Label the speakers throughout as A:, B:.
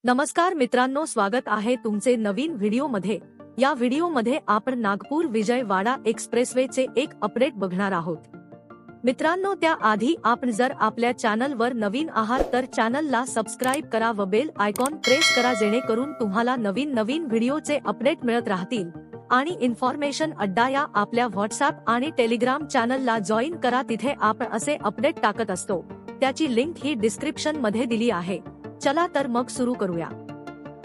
A: नमस्कार मित्रांनो, स्वागत आहे तुमचे नवीन व्हिडिओमध्ये। या व्हिडिओमध्ये आपण नागपूर विजयवाडा एक्सप्रेसवेचे एक अपडेट बघणार आहोत। मित्रांनो, त्याआधी आपण जर आपल्या चॅनलवर नवीन आहात तर चॅनलला सबस्क्राइब करा व बेल आयकॉन प्रेस करा, जेणेकरून तुम्हाला नवीन व्हिडिओचे अपडेट मिळत राहतील। आणि इन्फॉर्मेशन अड्डा या आपल्या व्हॉट्सअप आणि टेलिग्राम चॅनलला जॉईन करा, तिथे आपण असे अपडेट टाकत असतो। त्याची लिंक ही डिस्क्रिप्शन मध्ये दिली आहे। चला तर मग सुरू करूया।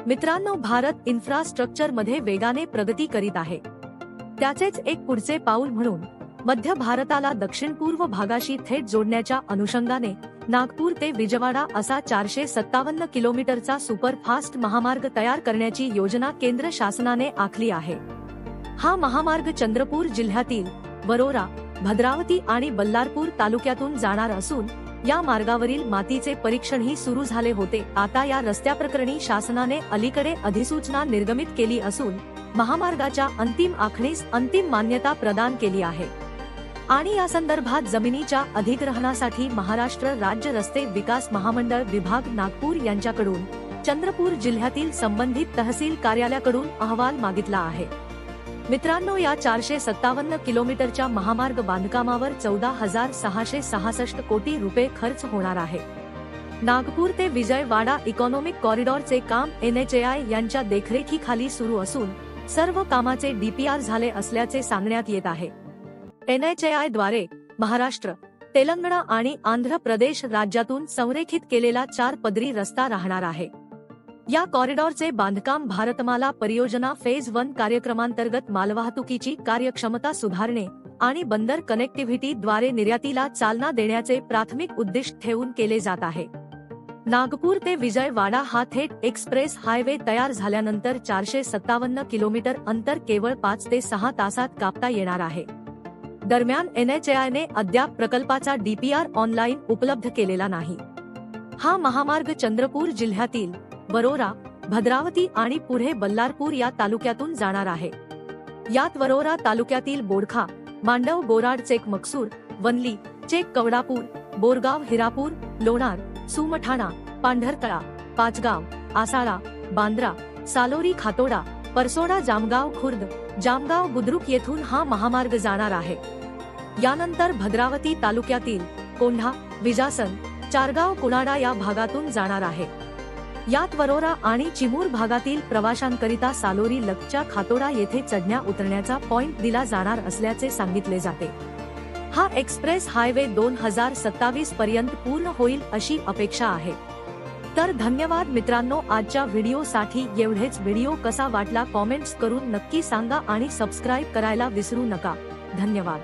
A: मित्रांनो, भारत इन्फ्रास्ट्रक्चर मध्ये वेगाने प्रगती करीत आहे। त्याचेच एक पुढचे पाऊल म्हणून मध्य भारताला दक्षिण पूर्व भागाशी थेट जोडण्याच्या अनुषंगाने नागपूर ते विजयवाडा असा 457 किलोमीटरचा सुपरफास्ट महामार्ग तयार करण्याची योजना केंद्र शासनाने आखली आहे। हा महामार्ग चंद्रपूर जिल्ह्यातील वरोरा, भद्रावती आणि बल्लारपूर तालुक्यातून जाणार असून या मार्गावरील मातीचे परीक्षणही सुरू झाले होते। आता या रस्त्याप्रकरणी शासनाने अलीकडे अधिसूचना निर्गमित केली असून महामार्गाच्या अंतिम आखणीस अंतिम मान्यता प्रदान केली आहे। आणि या संदर्भात जमिनीच्या अधिग्रहणासाठी महाराष्ट्र राज्य रस्ते विकास महामंडळ विभाग नागपूर यांच्याकडून चंद्रपूर जिल्ह्यातील संबंधित तहसील कार्यालयाकडून अहवाल मागितला आहे। मित्रांनो, या 457 किलोमीटरच्या महामार्ग बांधकामावर 14,666 कोटी रुपये खर्च होणार आहे। नागपूर ते विजयवाडा इकॉनॉमिक कॉरिडॉरचे काम NHAI यांच्या देखरेखीखाली सुरू असून सर्व कामाचे DPR झाले असल्याचे सांगण्यात येत आहे। NHAI द्वारे महाराष्ट्र, तेलंगणा आणि आंध्र प्रदेश राज्यातून संरेखित केलेला 4 पदरी रस्ता राहणार आहे। या कॉरिडॉरचे बांधकाम भारतमाला परियोजना फेज 1 कार्यक्रमांतर्गत मालवाहतुकीची कार्यक्षमता सुधारणे आणि बंदर कनेक्टिव्हिटी द्वारे निर्यातीला चालना देण्याचे प्राथमिक उद्दिष्ट ठेवून केले जात आहे। नागपूर ते विजयवाडा हा थेट एक्सप्रेस हायवे तयार झाल्यानंतर 457 किलोमीटर अंतर केवळ 5 ते 6 तासात कापता येणार आहे। दरम्यान NHAI ने अद्याप प्रकल्पाचा DPR ऑनलाईन उपलब्ध केलेला नाही। हा महामार्ग चंद्रपूर जिल्ह्यातील वरोरा, भद्रावती आणि पुढे बल्लारपूर या तालुक्यातून जाणार आहे। यात वरोरा तालुक्यातील बोडखा, मांडव, बोराड, चेक मकसूर, वनली, चेक कवडापूर, बोरगाव, हिरापूर, लोणार, सुमठाणा, पांढरतळा, पाचगाव, आसाळा, बांद्रा, सालोरी, खातोडा, परसोडा, जामगाव, खुर्द, जामगाव, बुद्रुक येथून हा महामार्ग जाणार आहे। यानंतर भद्रावती तालुक्यातील कोंढा, विजासन, चारगाव, कुणाडा या भागातून जाणार आहे। यात वरोरा आणि चिमूर भागातील प्रवाशांकरिता सालोरी लगतच्या खातोडा येथे चढण्या उतरण्याचा पॉइंट दिला जाणार असल्याचे सांगितले जाते। हा एक्सप्रेस हायवे 2027 पर्यंत पूर्ण होईल अशी अपेक्षा आहे। तर धन्यवाद मित्रांनो, आजच्या व्हिडिओसाठी एवढेच। व्हिडिओ कसा वाटला कॉमेंट्स करून नक्की सांगा आणि सबस्क्राइब करायला विसरू नका। धन्यवाद।